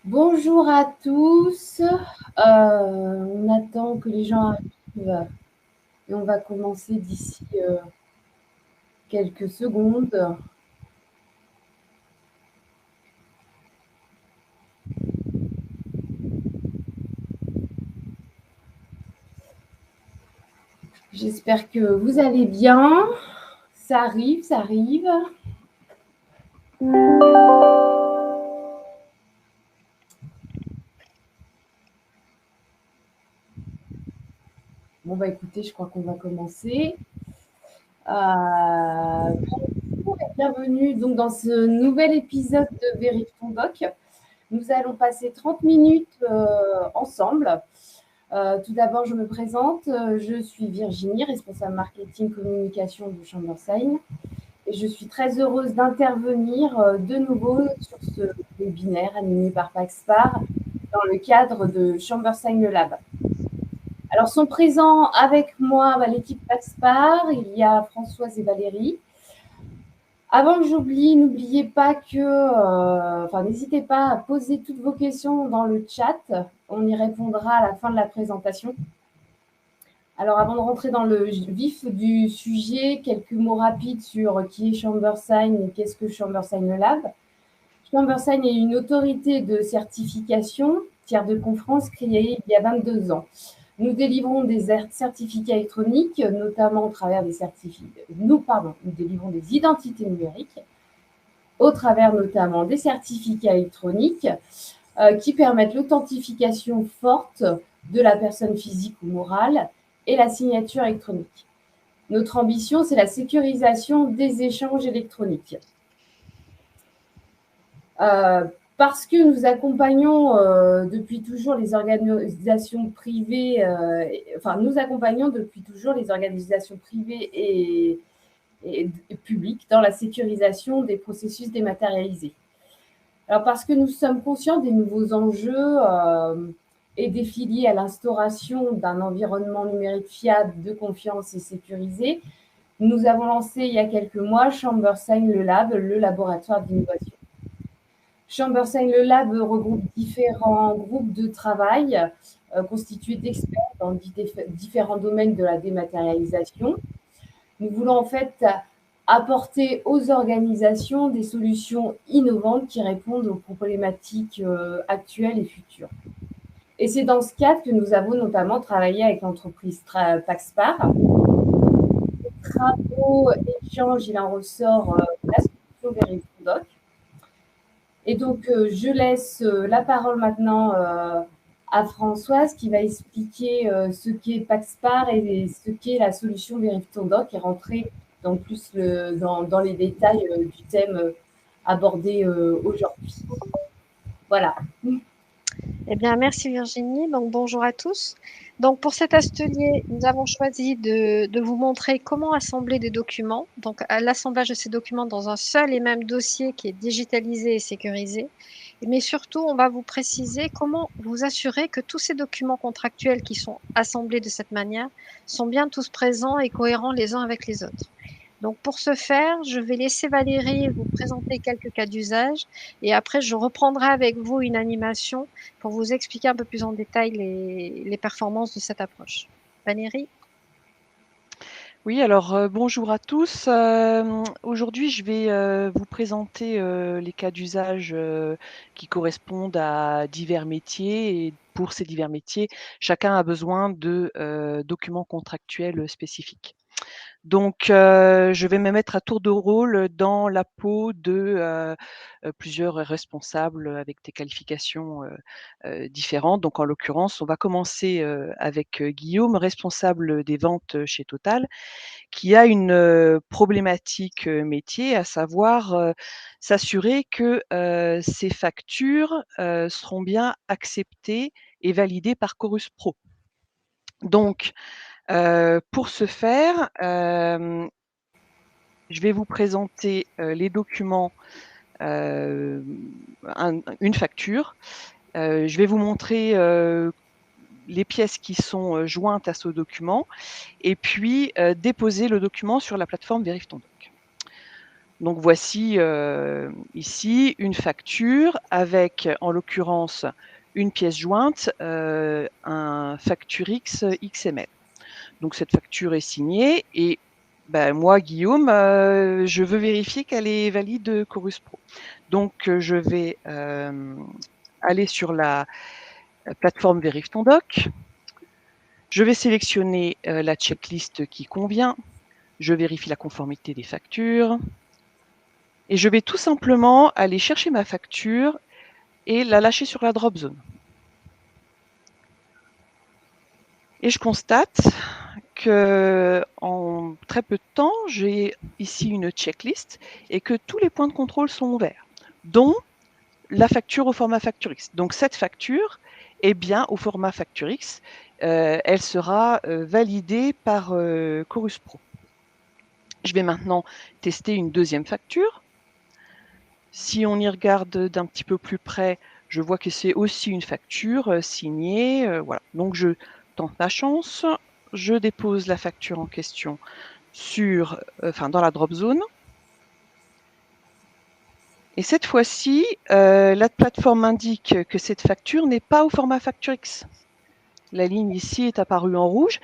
Bonjour à tous. On attend que les gens arrivent et on va commencer d'ici quelques secondes. J'espère que vous allez bien. Ça arrive, ça arrive. Bon, bah écoutez, je crois qu'on va commencer. Bonjour et bienvenue donc dans ce nouvel épisode de Vérif ton doc. Nous allons passer 30 minutes ensemble. Tout d'abord, je me présente. Je suis Virginie, responsable marketing communication de Chambersign. Et je suis très heureuse d'intervenir de nouveau sur ce webinaire animé par Paxpar dans le cadre de Chambersign Lab. Alors, sont présents avec moi l'équipe Paxpar, il y a Françoise et Valérie. Avant que j'oublie, n'oubliez pas que, n'hésitez pas à poser toutes vos questions dans le chat. On y répondra à la fin de la présentation. Alors, avant de rentrer dans le vif du sujet, quelques mots rapides sur qui est Chambersign et qu'est-ce que Chambersign Lab. Chambersign est une autorité de certification, tiers de conférence créée il y a 22 ans. Nous délivrons des certificats électroniques, notamment au travers des nous délivrons des identités numériques, au travers notamment des certificats électroniques qui permettent l'authentification forte de la personne physique ou morale et la signature électronique. Notre ambition, c'est la sécurisation des échanges électroniques. Parce que nous accompagnons depuis toujours les organisations privées, nous accompagnons depuis toujours les organisations privées et publiques dans la sécurisation des processus dématérialisés. Alors parce que nous sommes conscients des nouveaux enjeux et défis liés à l'instauration d'un environnement numérique fiable, de confiance et sécurisé, nous avons lancé il y a quelques mois Chambersign le Lab, le laboratoire d'innovation. Chambersign le Lab regroupe différents groupes de travail constitués d'experts dans différents domaines de la dématérialisation. Nous voulons en fait apporter aux organisations des solutions innovantes qui répondent aux problématiques actuelles et futures. Et c'est dans ce cadre que nous avons notamment travaillé avec l'entreprise Paxpar. Les travaux, échanges, il en ressort la solution Vérif ton doc. Et donc, je laisse la parole maintenant à Françoise qui va expliquer ce qu'est Paxpar et ce qu'est la solution Vérif ton doc et rentrer dans plus dans les détails du thème abordé aujourd'hui. Voilà. Eh bien, merci Virginie. Donc, bonjour à tous. Donc, pour cet atelier, nous avons choisi de vous montrer comment assembler des documents. Donc, l'assemblage de ces documents dans un seul et même dossier qui est digitalisé et sécurisé. Mais surtout, on va vous préciser comment vous assurer que tous ces documents contractuels qui sont assemblés de cette manière sont bien tous présents et cohérents les uns avec les autres. Donc, pour ce faire, je vais laisser Valérie vous présenter quelques cas d'usage et après, je reprendrai avec vous une animation pour vous expliquer un peu plus en détail les performances de cette approche. Valérie? Oui, alors bonjour à tous. Aujourd'hui, je vais vous présenter les cas d'usage qui correspondent à divers métiers. Et pour ces divers métiers, chacun a besoin de documents contractuels spécifiques. Donc, je vais me mettre à tour de rôle dans la peau de plusieurs responsables avec des qualifications différentes. Donc, en l'occurrence, on va commencer avec Guillaume, responsable des ventes chez Total, qui a une problématique métier, à savoir s'assurer que ces factures seront bien acceptées et validées par Chorus Pro. Donc, pour ce faire, je vais vous présenter les documents, une facture. Je vais vous montrer les pièces qui sont jointes à ce document et puis déposer le document sur la plateforme Vérif ton doc. Donc voici ici une facture avec, en l'occurrence, une pièce jointe, un Facturix XML. Donc cette facture est signée et moi, Guillaume, je veux vérifier qu'elle est valide Chorus Pro. Donc je vais aller sur la plateforme Vérifie ton doc. Je vais sélectionner la checklist qui convient. Je vérifie la conformité des factures. Et je vais tout simplement aller chercher ma facture et la lâcher sur la drop zone. Et je constate que en très peu de temps, j'ai ici une checklist et que tous les points de contrôle sont ouverts, dont la facture au format Facturix. Donc cette facture est bien au format Facturix. Elle sera validée par Chorus Pro. Je vais maintenant tester une deuxième facture. Si on y regarde d'un petit peu plus près, je vois que c'est aussi une facture signée. Voilà. Donc je tente ma chance. Je dépose la facture en question dans la drop zone. Et cette fois-ci, la plateforme indique que cette facture n'est pas au format Facturix. La ligne ici est apparue en rouge,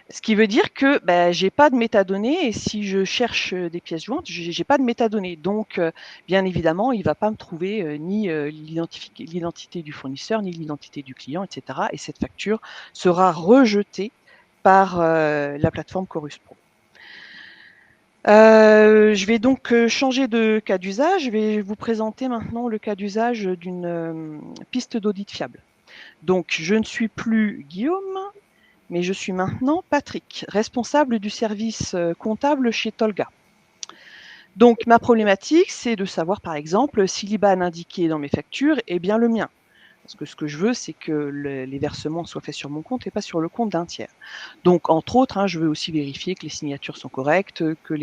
ce qui veut dire que j'ai pas de métadonnées et si je cherche des pièces jointes, j'ai pas de métadonnées. Donc, bien évidemment, il va pas me trouver ni l'identité du fournisseur, ni l'identité du client, etc. Et cette facture sera rejetée par la plateforme Chorus Pro. Je vais donc changer de cas d'usage. Je vais vous présenter maintenant le cas d'usage d'une piste d'audit fiable. Donc, je ne suis plus Guillaume, mais je suis maintenant Patrick, responsable du service comptable chez Tolga. Donc, ma problématique, c'est de savoir, par exemple, si l'IBAN indiqué dans mes factures est bien le mien. Parce que ce que je veux, c'est que les versements soient faits sur mon compte et pas sur le compte d'un tiers. Donc, entre autres, je veux aussi vérifier que les signatures sont correctes, que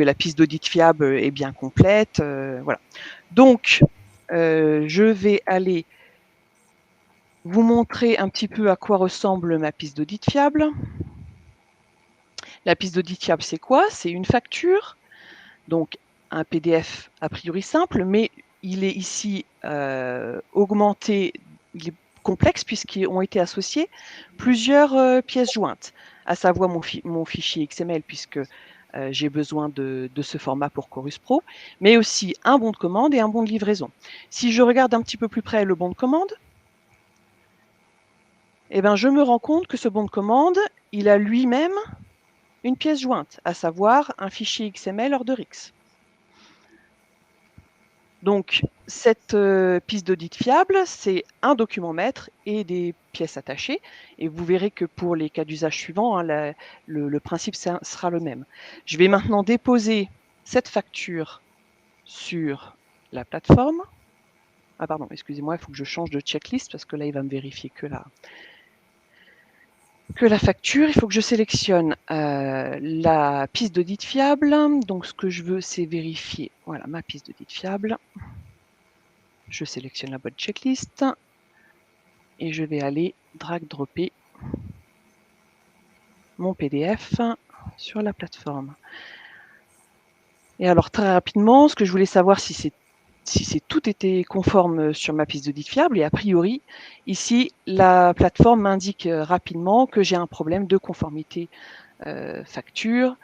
la piste d'audit fiable est bien complète. Voilà. Donc, je vais aller vous montrer un petit peu à quoi ressemble ma piste d'audit fiable. La piste d'audit fiable, c'est quoi? C'est une facture, donc un PDF a priori simple, mais il est ici augmenté, il est complexe puisqu'ils ont été associés plusieurs pièces jointes, à savoir mon fichier XML puisque j'ai besoin de ce format pour Chorus Pro, mais aussi un bon de commande et un bon de livraison. Si je regarde un petit peu plus près le bon de commande, je me rends compte que ce bon de commande, il a lui-même une pièce jointe, à savoir un fichier XML OrderX. Donc, cette piste d'audit fiable, c'est un document maître et des pièces attachées. Et vous verrez que pour les cas d'usage suivants, le principe sera le même. Je vais maintenant déposer cette facture sur la plateforme. Ah pardon, excusez-moi, il faut que je change de checklist parce que là, il va me vérifier que la facture. Il faut que je sélectionne la piste d'audit fiable. Donc, ce que je veux, c'est vérifier. Voilà, ma piste d'audit fiable. Je sélectionne la bonne checklist et je vais aller drag-dropper mon PDF sur la plateforme. Et alors, très rapidement, ce que je voulais savoir, si tout était conforme sur ma piste d'audit fiable, et a priori, ici, la plateforme m'indique rapidement que j'ai un problème de conformité facture.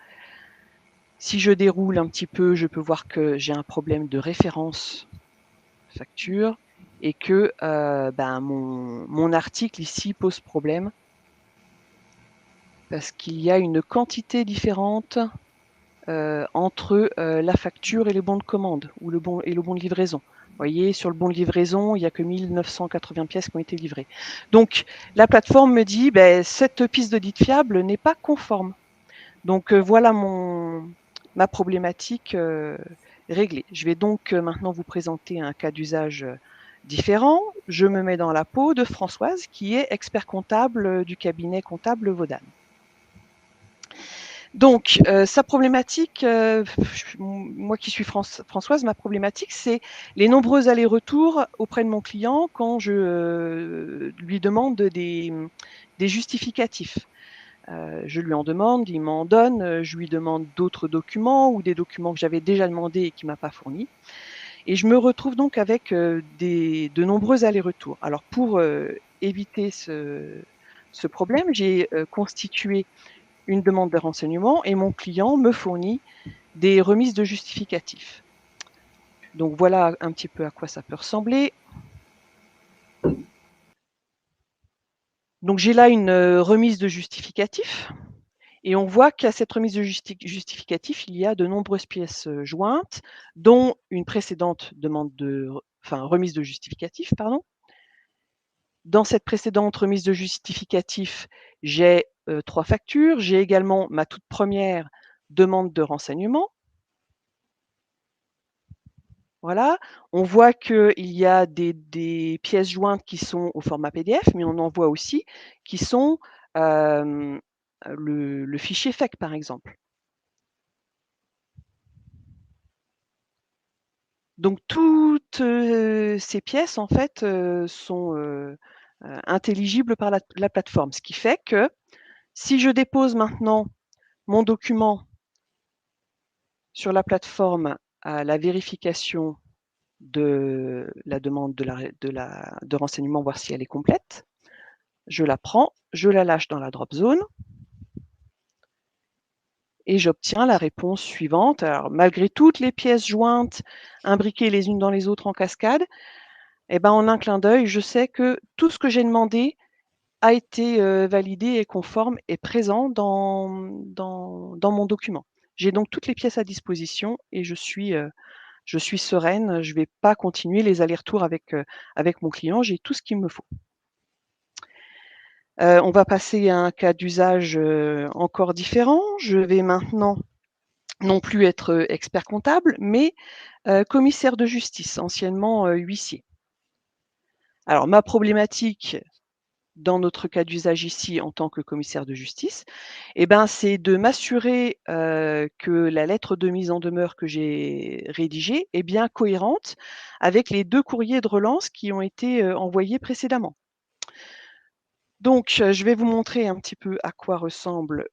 Si je déroule un petit peu, je peux voir que j'ai un problème de référence facture et que mon article ici pose problème parce qu'il y a une quantité différente entre la facture et le bon de commande ou le bon de livraison. Vous voyez, sur le bon de livraison, il n'y a que 1980 pièces qui ont été livrées. Donc, la plateforme me dit, cette piste d'audit fiable n'est pas conforme. Donc, voilà ma problématique réglée. Je vais donc maintenant vous présenter un cas d'usage différent. Je me mets dans la peau de Françoise, qui est expert comptable du cabinet comptable Vaudan. Donc, sa problématique, moi qui suis Françoise, ma problématique, c'est les nombreux allers-retours auprès de mon client quand je lui demande des justificatifs. Je lui en demande, il m'en donne, je lui demande d'autres documents ou des documents que j'avais déjà demandés et qu'il ne m'a pas fournis. Et je me retrouve donc avec de nombreux allers-retours. Alors pour éviter ce problème, j'ai constitué une demande de renseignement et mon client me fournit des remises de justificatifs. Donc voilà un petit peu à quoi ça peut ressembler. Donc j'ai là une remise de justificatif et on voit qu'à cette remise de justificatif, il y a de nombreuses pièces jointes, dont une précédente remise de justificatif, pardon. Dans cette précédente remise de justificatif, j'ai 3 factures. J'ai également ma toute première demande de renseignement. Voilà, on voit qu'il y a des pièces jointes qui sont au format PDF, mais on en voit aussi qui sont le fichier FEC, par exemple. Donc toutes ces pièces, en fait, sont intelligibles par la plateforme. Ce qui fait que si je dépose maintenant mon document sur la plateforme à la vérification de la demande de renseignement, voir si elle est complète. Je la prends, je la lâche dans la drop zone et j'obtiens la réponse suivante. Alors, malgré toutes les pièces jointes, imbriquées les unes dans les autres en cascade, eh ben, en un clin d'œil, je sais que tout ce que j'ai demandé a été validé et conforme et présent dans mon document. J'ai donc toutes les pièces à disposition et je suis sereine, je ne vais pas continuer les allers-retours avec mon client, j'ai tout ce qu'il me faut. On va passer à un cas d'usage encore différent. Je vais maintenant non plus être expert comptable, mais commissaire de justice, anciennement huissier. Alors ma problématique dans notre cas d'usage ici en tant que commissaire de justice, eh ben, c'est de m'assurer que la lettre de mise en demeure que j'ai rédigée est bien cohérente avec les 2 courriers de relance qui ont été envoyés précédemment. Donc, je vais vous montrer un petit peu à quoi ressemble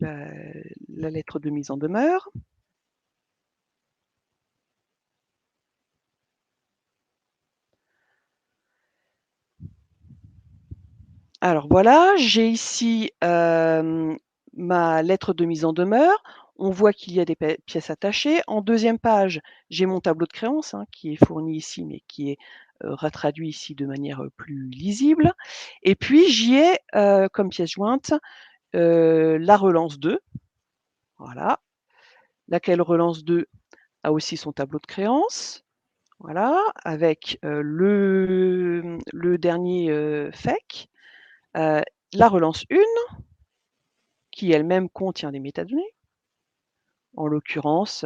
la lettre de mise en demeure. Alors voilà, j'ai ici ma lettre de mise en demeure. On voit qu'il y a des pièces attachées. En deuxième page, j'ai mon tableau de créance qui est fourni ici, mais qui est retraduit ici de manière plus lisible. Et puis, j'y ai comme pièce jointe la relance 2. Voilà. Laquelle relance 2 a aussi son tableau de créance. Voilà, avec le dernier FEC. La relance 1, qui elle-même contient des métadonnées, en l'occurrence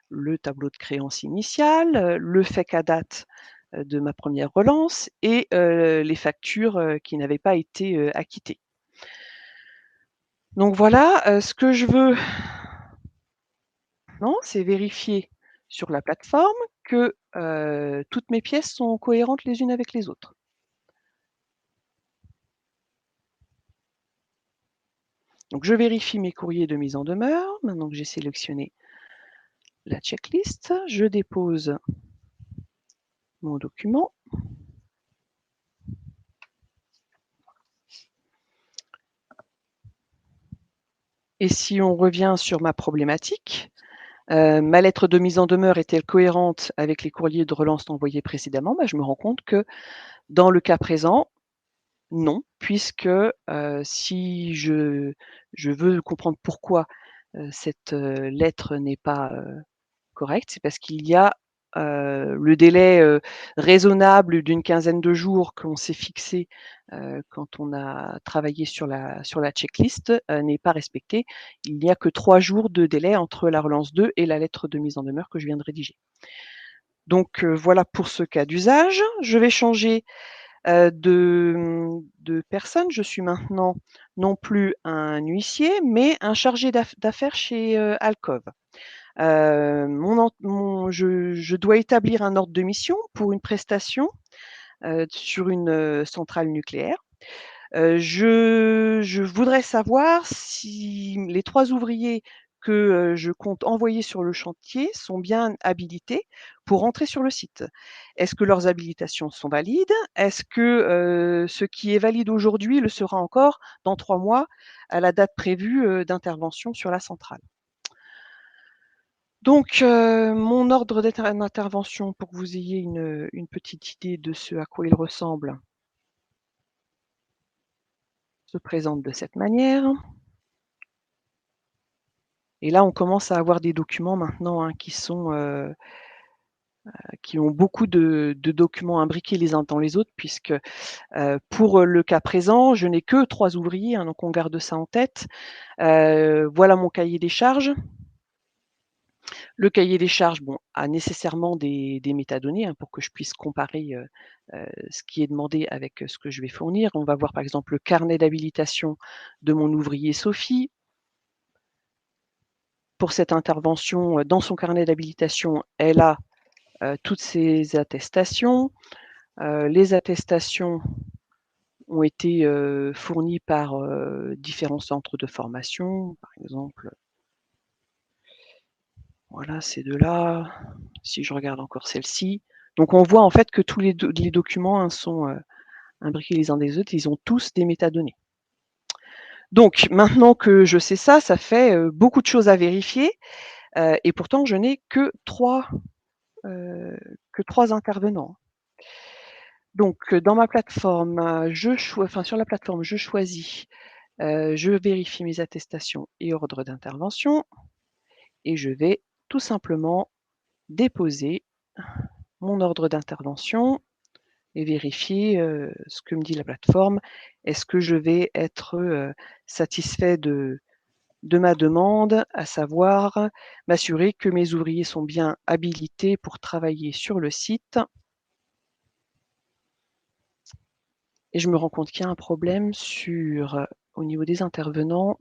le tableau de créance initial, le FEC à date de ma première relance et les factures qui n'avaient pas été acquittées. Donc voilà, ce que je veux maintenant, c'est vérifier sur la plateforme que toutes mes pièces sont cohérentes les unes avec les autres. Donc je vérifie mes courriers de mise en demeure. Maintenant que j'ai sélectionné la checklist, je dépose mon document. Et si on revient sur ma problématique, ma lettre de mise en demeure est-elle cohérente avec les courriers de relance envoyés précédemment? Je me rends compte que dans le cas présent, non, puisque si je veux comprendre pourquoi cette lettre n'est pas correcte, c'est parce qu'il y a le délai raisonnable d'une quinzaine de jours qu'on s'est fixé quand on a travaillé sur la checklist n'est pas respecté. Il n'y a que 3 jours de délai entre la relance 2 et la lettre de mise en demeure que je viens de rédiger. Donc voilà pour ce cas d'usage. Je vais changer de personne. Je suis maintenant non plus un huissier, mais un chargé d'affaires chez Alcov. Je dois établir un ordre de mission pour une prestation sur une centrale nucléaire. Je voudrais savoir si les 3 ouvriers que je compte envoyer sur le chantier sont bien habilités pour entrer sur le site. Est-ce que leurs habilitations sont valides? Est-ce que ce qui est valide aujourd'hui le sera encore dans 3 mois à la date prévue d'intervention sur la centrale? Donc, mon ordre d'intervention, pour que vous ayez une petite idée de ce à quoi il ressemble, se présente de cette manière. Et là, on commence à avoir des documents maintenant hein, qui ont beaucoup de documents imbriqués les uns dans les autres, puisque pour le cas présent, je n'ai que 3 ouvriers, hein, donc on garde ça en tête. Voilà mon cahier des charges. Le cahier des charges a nécessairement des métadonnées hein, pour que je puisse comparer ce qui est demandé avec ce que je vais fournir. On va voir par exemple le carnet d'habilitation de mon ouvrier Sophie. Pour cette intervention, dans son carnet d'habilitation, elle a toutes ses attestations. Les attestations ont été fournies par différents centres de formation, par exemple. Voilà, ces deux-là. Si je regarde encore celle-ci. Donc on voit en fait que tous les documents hein, sont imbriqués les uns des autres, ils ont tous des métadonnées. Donc maintenant que je sais ça, ça fait beaucoup de choses à vérifier, et pourtant je n'ai que 3 intervenants. Donc dans ma plateforme, sur la plateforme, je choisis, je vérifie mes attestations et ordres d'intervention et je vais tout simplement déposer mon ordre d'intervention et vérifier ce que me dit la plateforme. Est-ce que je vais être satisfait de ma demande, à savoir m'assurer que mes ouvriers sont bien habilités pour travailler sur le site. Et je me rends compte qu'il y a un problème au niveau des intervenants.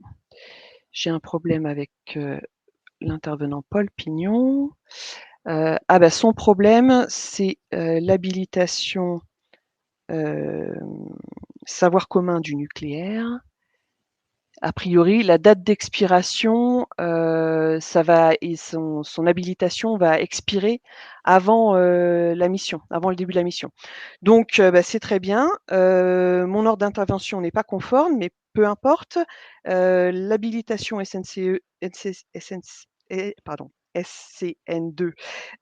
J'ai un problème avec l'intervenant Paul Pignon. Son problème, c'est l'habilitation savoir commun du nucléaire. A priori, la date d'expiration, son habilitation va expirer avant la mission, avant le début de la mission. Donc, c'est très bien. Mon ordre d'intervention n'est pas conforme, mais peu importe. L'habilitation SCN2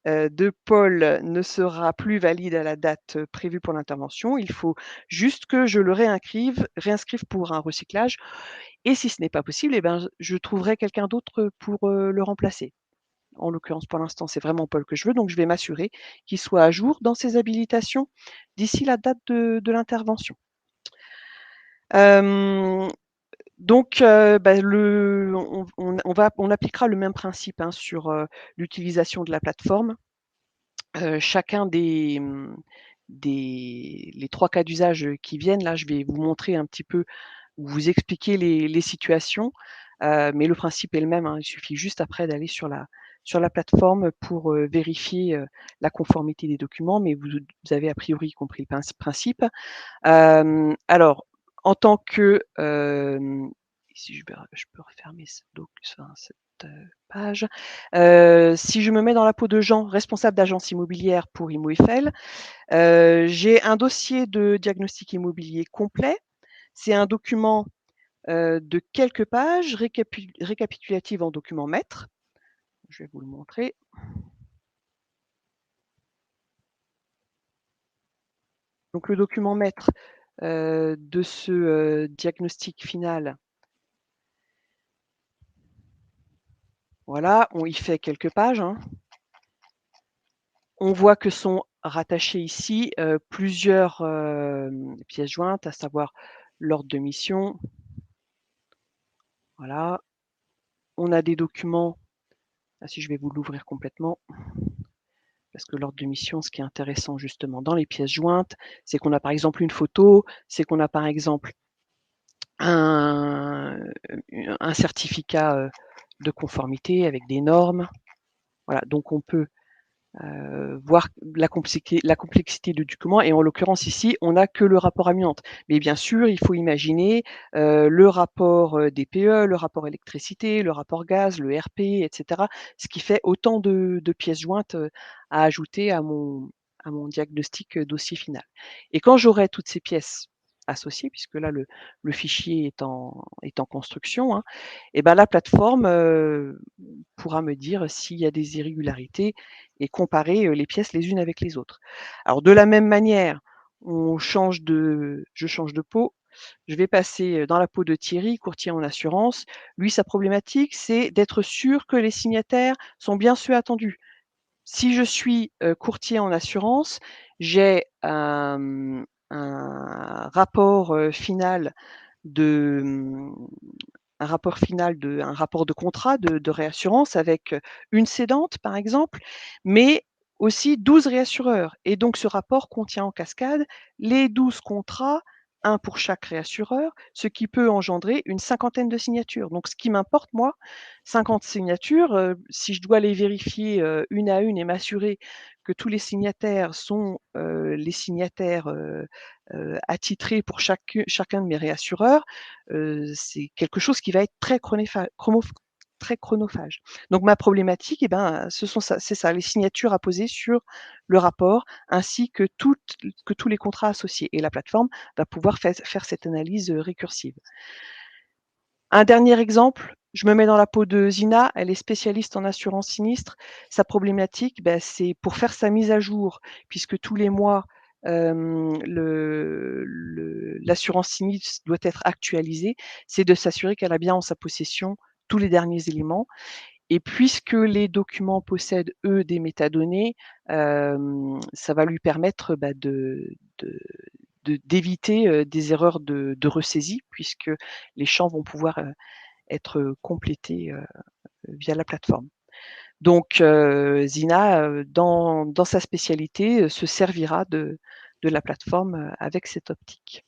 de Paul ne sera plus valide à la date prévue pour l'intervention. Il faut juste que je le réinscrive pour un recyclage. Et si ce n'est pas possible, je trouverai quelqu'un d'autre pour le remplacer. En l'occurrence, pour l'instant, c'est vraiment Paul que je veux, donc je vais m'assurer qu'il soit à jour dans ses habilitations d'ici la date de l'intervention. Donc, on appliquera le même principe hein, sur l'utilisation de la plateforme. Chacun les 3 cas d'usage qui viennent, là, je vais vous montrer un petit peu, vous expliquer les situations, mais le principe est le même. Hein, il suffit juste après d'aller sur la plateforme pour vérifier la conformité des documents, mais vous avez a priori compris le principe. Alors, en tant que ici je peux refermer cette page. Si je me mets dans la peau de Jean, responsable d'agence immobilière pour Imo Eiffel, j'ai un dossier de diagnostic immobilier complet. C'est un document de quelques pages récapitulative en document maître. Je vais vous le montrer. Donc le document maître de ce diagnostic final, voilà, on y fait quelques pages. Hein. On voit que sont rattachées ici plusieurs pièces jointes, à savoir l'ordre de mission. Voilà. On a des documents. Si je vais vous l'ouvrir complètement. Parce que l'ordre de mission, ce qui est intéressant justement dans les pièces jointes, c'est qu'on a par exemple une photo, c'est qu'on a par exemple un certificat de conformité avec des normes. Voilà, donc on peut voir la complexité du document. Et en l'occurrence ici, on n'a que le rapport amiante. Mais bien sûr, il faut imaginer le rapport DPE, le rapport électricité, le rapport gaz, le RP, etc. Ce qui fait autant de pièces jointes à ajouter à mon diagnostic dossier final. Et quand j'aurai toutes ces pièces associées, puisque là le fichier est en construction, hein, et ben la plateforme pourra me dire s'il y a des irrégularités et comparer les pièces les unes avec les autres. Alors de la même manière, je change de peau, je vais passer dans la peau de Thierry, courtier en assurance. Lui, sa problématique, c'est d'être sûr que les signataires sont bien ceux attendus. Si je suis courtier en assurance, j'ai un rapport final de un rapport de contrat de réassurance avec une cédante, par exemple, mais aussi 12 réassureurs. Et donc, ce rapport contient en cascade les 12 contrats, un pour chaque réassureur, ce qui peut engendrer une cinquantaine de signatures. Donc, ce qui m'importe, moi, 50 signatures, si je dois les vérifier une à une et m'assurer que tous les signataires sont les signataires attitrés pour chacun de mes réassureurs, c'est quelque chose qui va être très chronophage. Donc ma problématique, c'est ça, les signatures à poser sur le rapport, ainsi que tous les contrats associés. Et la plateforme va pouvoir faire cette analyse récursive. Un dernier exemple, je me mets dans la peau de Zina, elle est spécialiste en assurance sinistre. Sa problématique, c'est pour faire sa mise à jour, puisque tous les mois, l'assurance sinistre doit être actualisée, c'est de s'assurer qu'elle a bien en sa possession tous les derniers éléments. Et puisque les documents possèdent, eux, des métadonnées, ça va lui permettre d'éviter des erreurs de ressaisie, puisque les champs vont pouvoir être complétés via la plateforme. Donc Zina, dans sa spécialité, se servira de la plateforme avec cette optique.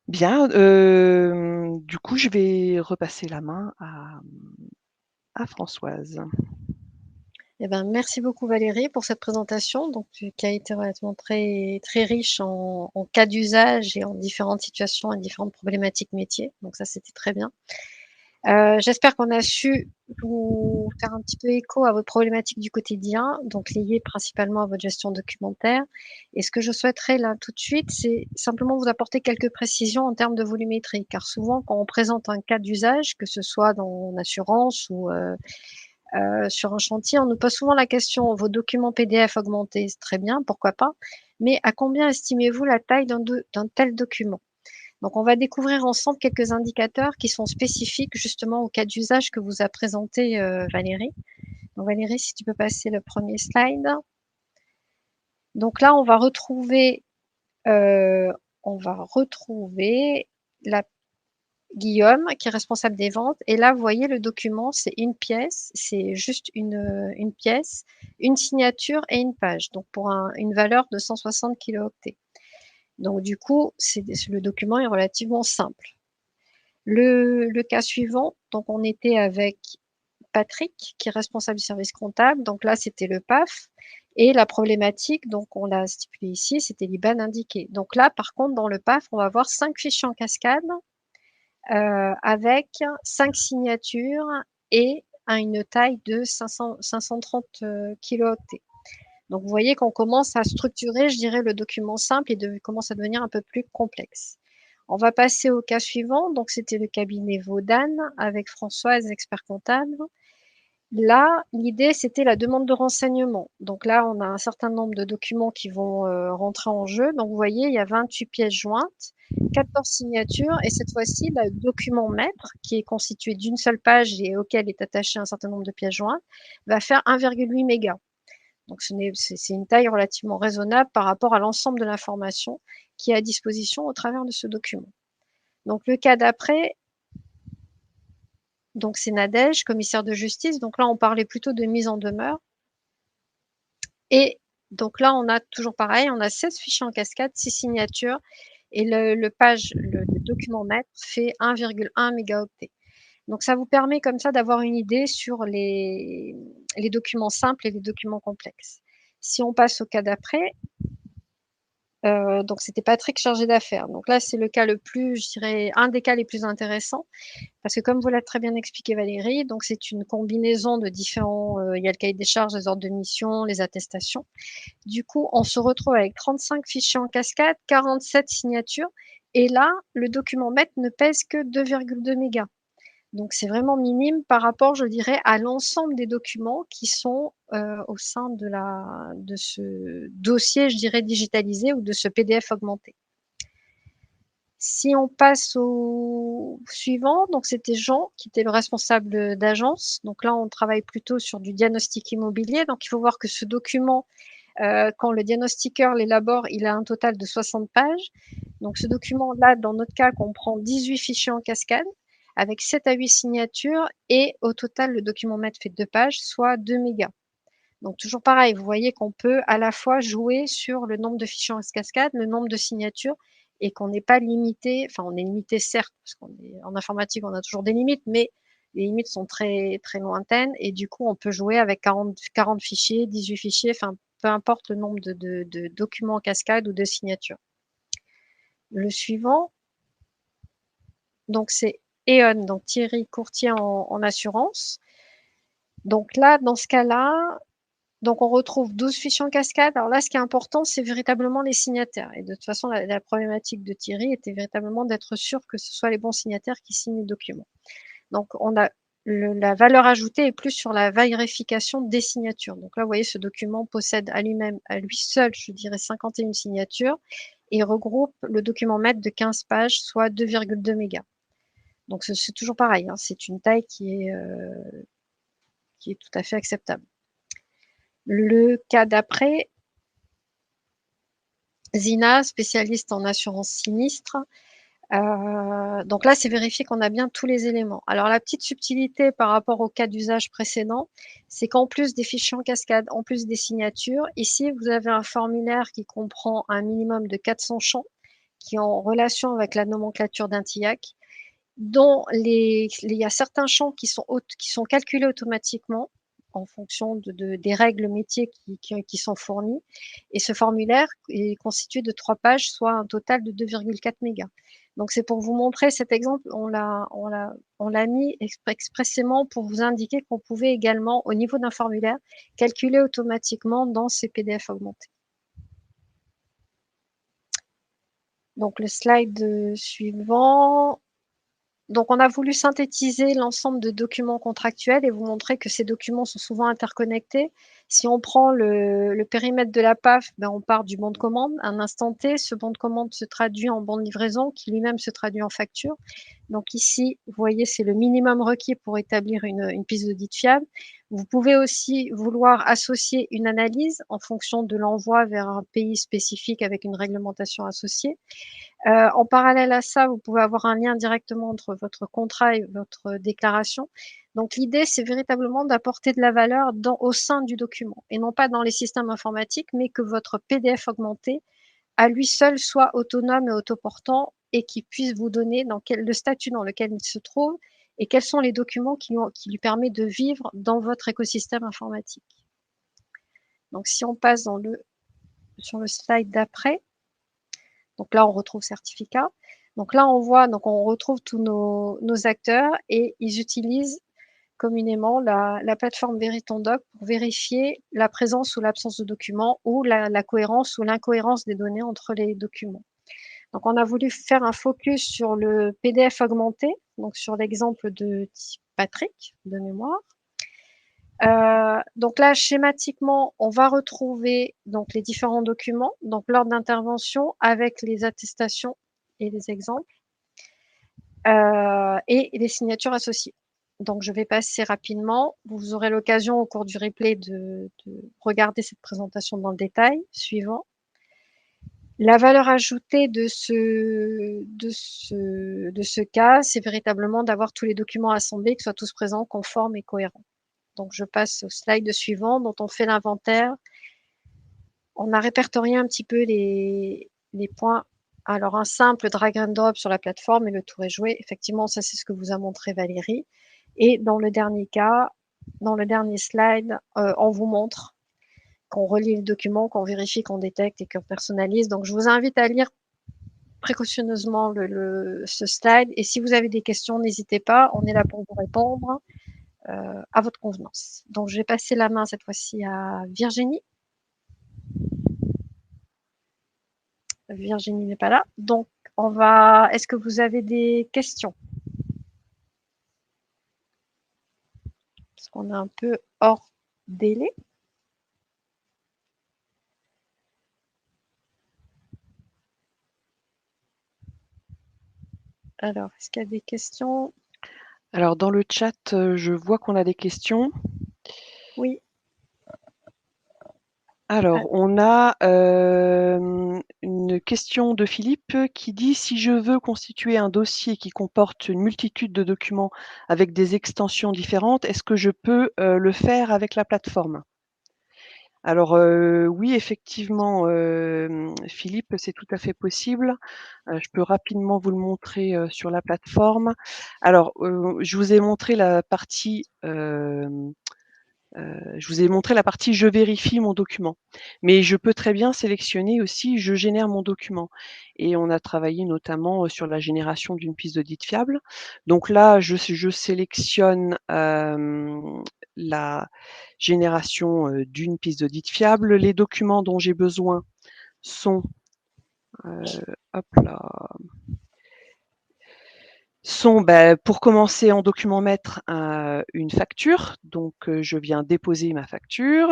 Bien, du coup, je vais repasser la main à Françoise. Eh ben, merci beaucoup Valérie pour cette présentation, donc, qui a été relativement très, très riche en cas d'usage et en différentes situations et différentes problématiques métiers. Donc ça, c'était très bien. J'espère qu'on a su vous faire un petit peu écho à votre problématique du quotidien, donc liée principalement à votre gestion documentaire. Et ce que je souhaiterais là tout de suite, c'est simplement vous apporter quelques précisions en termes de volumétrie, car souvent quand on présente un cas d'usage, que ce soit dans l'assurance ou sur un chantier, on nous pose souvent la question, vos documents PDF augmentés, c'est très bien, pourquoi pas, mais à combien estimez-vous la taille d'un tel document? Donc, on va découvrir ensemble quelques indicateurs qui sont spécifiques justement au cas d'usage que vous a présenté Valérie. Donc, Valérie, si tu peux passer le premier slide. Donc là, on va retrouver Guillaume, qui est responsable des ventes. Et là, vous voyez, le document, c'est une pièce, c'est juste une pièce, une signature et une page, donc pour une valeur de 160 kilooctets. Donc, du coup, le document est relativement simple. Le cas suivant, donc on était avec Patrick, qui est responsable du service comptable. Donc là, c'était le PAF. Et la problématique, donc on l'a stipulé ici, c'était l'IBAN indiqué. Donc là, par contre, dans le PAF, on va avoir 5 fichiers en cascade avec 5 signatures et à une taille de 530 kilooctets. Donc, vous voyez qu'on commence à structurer, je dirais, le document simple et commence à devenir un peu plus complexe. On va passer au cas suivant. Donc, c'était le cabinet Vaudan avec Françoise, expert comptable. Là, l'idée, c'était la demande de renseignement. Donc là, on a un certain nombre de documents qui vont rentrer en jeu. Donc, vous voyez, il y a 28 pièces jointes, 14 signatures, et cette fois-ci, le document maître, qui est constitué d'une seule page et auquel est attaché un certain nombre de pièces jointes, va faire 1,8 mégas. Donc, c'est une taille relativement raisonnable par rapport à l'ensemble de l'information qui est à disposition au travers de ce document. Donc, le cas d'après, donc c'est Nadège, commissaire de justice. Donc là, on parlait plutôt de mise en demeure. Et donc là, on a toujours pareil, on a 16 fichiers en cascade, 6 signatures, et le document maître fait 1,1 mégaoctet. Donc ça vous permet comme ça d'avoir une idée sur les les documents simples et les documents complexes. Si on passe au cas d'après, donc c'était Patrick chargé d'affaires. Donc là, c'est le cas le plus, je dirais, un des cas les plus intéressants, parce que comme vous l'avez très bien expliqué Valérie, donc c'est une combinaison de différents, il y a le cahier des charges, les ordres de mission, les attestations. Du coup, on se retrouve avec 35 fichiers en cascade, 47 signatures, et là, le document maître ne pèse que 2,2 mégas. Donc c'est vraiment minime par rapport, je dirais, à l'ensemble des documents qui sont au sein de ce dossier, je dirais, digitalisé ou de ce PDF augmenté. Si on passe au suivant, donc c'était Jean qui était le responsable d'agence. Donc là, on travaille plutôt sur du diagnostic immobilier. Donc il faut voir que ce document, quand le diagnostiqueur l'élabore, il a un total de 60 pages. Donc ce document-là, dans notre cas, comprend 18 fichiers en cascade avec 7 à 8 signatures et au total, le document maître fait 2 pages, soit 2 mégas. Donc toujours pareil, vous voyez qu'on peut à la fois jouer sur le nombre de fichiers en cascade, le nombre de signatures et qu'on n'est pas limité, enfin on est limité certes, parce qu'en informatique on a toujours des limites, mais les limites sont très, très lointaines et du coup on peut jouer avec 40 fichiers, 18 fichiers, enfin peu importe le nombre de documents en cascade ou de signatures. Le suivant, donc c'est E.ON, donc Thierry Courtier en assurance. Donc là, dans ce cas-là, donc on retrouve 12 fichiers en cascade. Alors là, ce qui est important, c'est véritablement les signataires. Et de toute façon, la problématique de Thierry était véritablement d'être sûr que ce soit les bons signataires qui signent le document. Donc on a la valeur ajoutée est plus sur la vérification des signatures. Donc là, vous voyez, ce document possède à lui-même, à lui seul, je dirais 51 signatures et regroupe le document maître de 15 pages, soit 2,2 mégas. Donc c'est toujours pareil, hein, c'est une taille qui est tout à fait acceptable. Le cas d'après, Zina, spécialiste en assurance sinistre. Donc là, c'est vérifier qu'on a bien tous les éléments. Alors la petite subtilité par rapport au cas d'usage précédent, c'est qu'en plus des fichiers en cascade, en plus des signatures, ici, vous avez un formulaire qui comprend un minimum de 400 champs qui est en relation avec la nomenclature d'un TIAC, dont il y a certains champs qui sont calculés automatiquement en fonction des règles métiers qui sont fournies. Et ce formulaire est constitué de 3 pages, soit un total de 2,4 mégas. Donc c'est pour vous montrer cet exemple, on l'a mis expressément pour vous indiquer qu'on pouvait également, au niveau d'un formulaire, calculer automatiquement dans ces PDF augmentés. Donc le slide suivant. Donc, on a voulu synthétiser l'ensemble de documents contractuels et vous montrer que ces documents sont souvent interconnectés. Si on prend le périmètre de la PAF, ben on part du bon de commande. À un instant T, ce bon de commande se traduit en bon de livraison qui lui-même se traduit en facture. Donc ici, vous voyez, c'est le minimum requis pour établir une piste d'audit fiable. Vous pouvez aussi vouloir associer une analyse en fonction de l'envoi vers un pays spécifique avec une réglementation associée. En parallèle à ça, vous pouvez avoir un lien directement entre votre contrat et votre déclaration. Donc l'idée, c'est véritablement d'apporter de la valeur au sein du document et non pas dans les systèmes informatiques, mais que votre PDF augmenté, à lui seul, soit autonome et autoportant et qui puisse vous donner le statut dans lequel il se trouve et quels sont les documents qui lui permettent de vivre dans votre écosystème informatique. Donc si on passe sur le slide d'après, donc là, on retrouve certificat. Donc là, on retrouve tous nos acteurs et ils utilisent communément la plateforme Veritondoc pour vérifier la présence ou l'absence de documents ou la cohérence ou l'incohérence des données entre les documents. Donc, on a voulu faire un focus sur le PDF augmenté, donc sur l'exemple de Patrick de mémoire. Donc là, schématiquement, on va retrouver donc les différents documents, donc l'ordre d'intervention avec les attestations et les exemples et les signatures associées. Donc, je vais passer rapidement. Vous aurez l'occasion au cours du replay de regarder cette présentation dans le détail. Suivant. La valeur ajoutée de ce cas, c'est véritablement d'avoir tous les documents assemblés, qui soient tous présents, conformes et cohérents. Donc, je passe au slide suivant, dont on fait l'inventaire. On a répertorié un petit peu les points. Alors, un simple drag and drop sur la plateforme et le tour est joué. Effectivement, ça, c'est ce que vous a montré Valérie. Et dans le dernier cas, dans le dernier slide, on vous montre qu'on relie le document, qu'on vérifie, qu'on détecte et qu'on personnalise. Donc, je vous invite à lire précautionneusement ce slide. Et si vous avez des questions, n'hésitez pas. On est là pour vous répondre à votre convenance. Donc, je vais passer la main cette fois-ci à Virginie. Virginie n'est pas là. Donc, est-ce que vous avez des questions? Parce qu'on est un peu hors délai. Alors, est-ce qu'il y a des questions? Alors, dans le chat, je vois qu'on a des questions. Oui. Alors, on a une question de Philippe qui dit: si je veux constituer un dossier qui comporte une multitude de documents avec des extensions différentes, est-ce que je peux le faire avec la plateforme? Alors oui, effectivement, Philippe, c'est tout à fait possible. Je peux rapidement vous le montrer sur la plateforme. Alors, je vous ai montré la partie je vérifie mon document. Mais je peux très bien sélectionner aussi je génère mon document. Et on a travaillé notamment sur la génération d'une piste d'audit fiable. Donc là, je sélectionne la génération d'une piste d'audit fiable. Les documents dont j'ai besoin sont hop là, pour commencer en document maître une facture. Donc je viens déposer ma facture.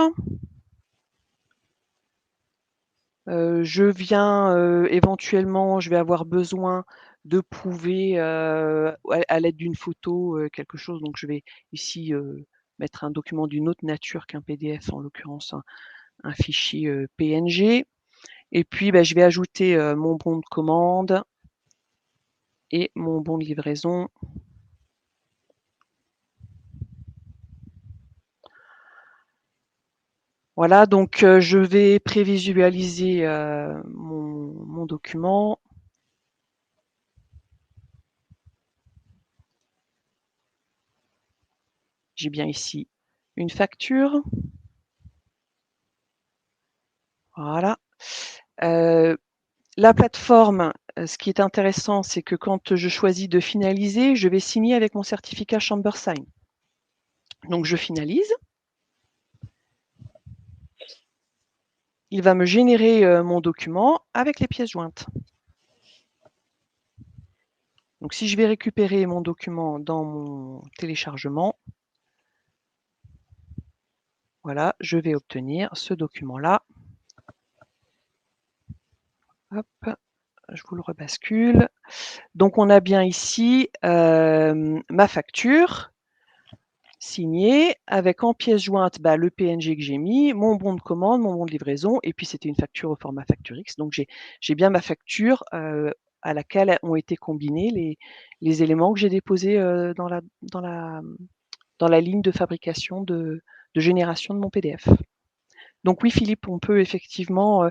Éventuellement, je vais avoir besoin de prouver à l'aide d'une photo quelque chose. Donc je vais ici mettre un document d'une autre nature qu'un PDF, en l'occurrence un fichier PNG. Et puis je vais ajouter mon bon de commande et mon bon de livraison. Voilà, donc je vais prévisualiser mon document. J'ai bien ici une facture. Voilà. La plateforme, ce qui est intéressant, c'est que quand je choisis de finaliser, je vais signer avec mon certificat ChamberSign. Donc je finalise. Il va me générer mon document avec les pièces jointes. Donc si je vais récupérer mon document dans mon téléchargement, voilà, je vais obtenir ce document-là. Hop, je vous le rebascule. Donc on a bien ici ma facture signée avec en pièce jointe le PNG que j'ai mis, mon bon de commande, mon bon de livraison, et puis c'était une facture au format FactureX. Donc j'ai bien ma facture à laquelle ont été combinés les éléments que j'ai déposés dans la ligne de fabrication de génération de mon PDF. Donc oui, Philippe, on peut effectivement,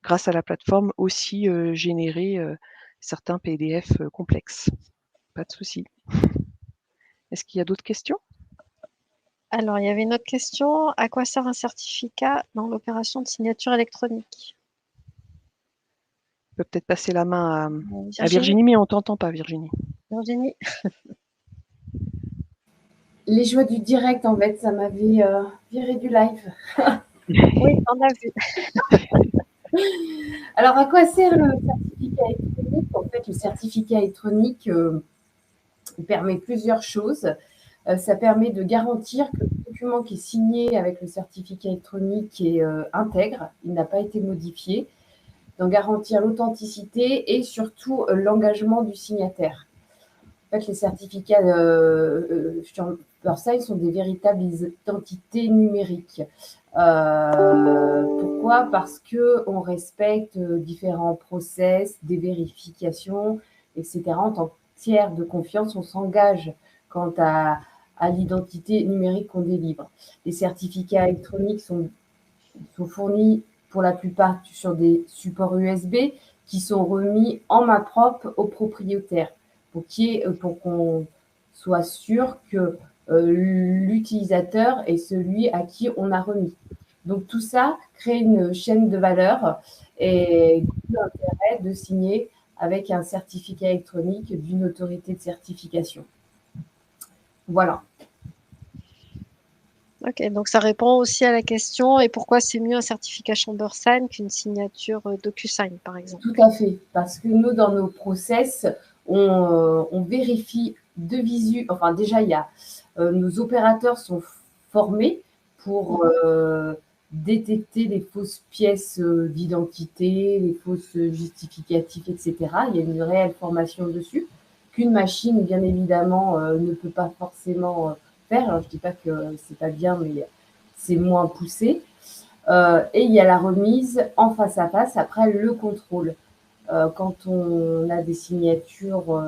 grâce à la plateforme, aussi générer certains PDF complexes. Pas de souci. Est-ce qu'il y a d'autres questions? Alors, il y avait une autre question. À quoi sert un certificat dans l'opération de signature électronique? On peut peut-être passer la main à Virginie. Virginie, mais on ne t'entend pas, Virginie. Virginie. Les joies du direct, en fait, ça m'avait viré du live. Oui, on a vu. Alors, à quoi sert le certificat électronique? En fait, le certificat électronique permet plusieurs choses. Ça permet de garantir que le document qui est signé avec le certificat électronique est intègre, il n'a pas été modifié, d'en garantir l'authenticité et surtout l'engagement du signataire. En fait, les certificats ShamberSign sont des véritables identités numériques. Pourquoi? Parce qu'on respecte différents process, des vérifications, etc. En tant que tiers de confiance, on s'engage quant à l'identité numérique qu'on délivre. Les certificats électroniques sont fournis pour la plupart sur des supports USB qui sont remis en main propre aux propriétaires pour qu'on soit sûr que l'utilisateur et celui à qui on a remis. Donc tout ça crée une chaîne de valeur et l'intérêt de signer avec un certificat électronique d'une autorité de certification. Voilà. Ok, donc ça répond aussi à la question et pourquoi c'est mieux un certificat Chambersign qu'une signature DocuSign, par exemple. Tout à fait, parce que nous, dans nos process, on vérifie de visu. Enfin, déjà, il y a nos opérateurs sont formés pour détecter les fausses pièces d'identité, les fausses justificatifs, etc. Il y a une réelle formation dessus qu'une machine, bien évidemment, ne peut pas forcément faire. Alors, je ne dis pas que c'est pas bien, mais c'est moins poussé. Et il y a la remise en face à face après le contrôle. Quand on a des signatures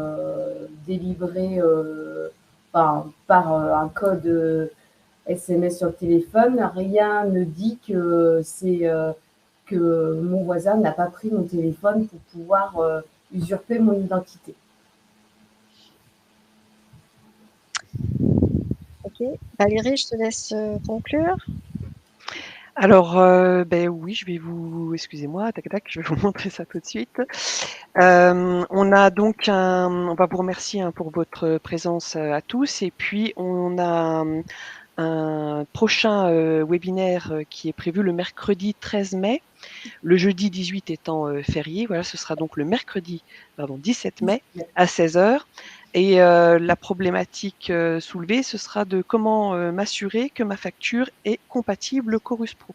délivrées par un code SMS sur le téléphone, rien ne dit que c'est que mon voisin n'a pas pris mon téléphone pour pouvoir usurper mon identité. Ok, Valérie, je te laisse conclure. Alors, ben oui, je vais vous, excusez-moi, tac tac, je vais vous montrer ça tout de suite. On a donc on va vous remercier pour votre présence à tous, et puis on a un prochain webinaire qui est prévu le mercredi 13 mai, le jeudi 18 étant férié. Voilà, ce sera donc le mercredi 17 mai à 16h. Et la problématique soulevée, ce sera de comment m'assurer que ma facture est compatible Chorus Pro.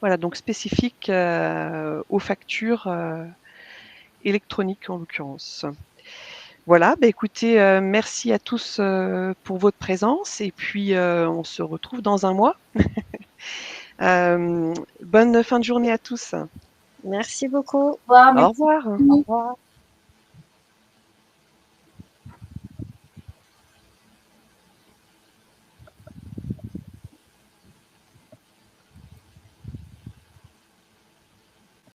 Voilà, donc spécifique aux factures électroniques en l'occurrence. Voilà, bah écoutez, merci à tous pour votre présence, et puis on se retrouve dans un mois. Bonne fin de journée à tous. Merci beaucoup. Au revoir. Au revoir. Au revoir.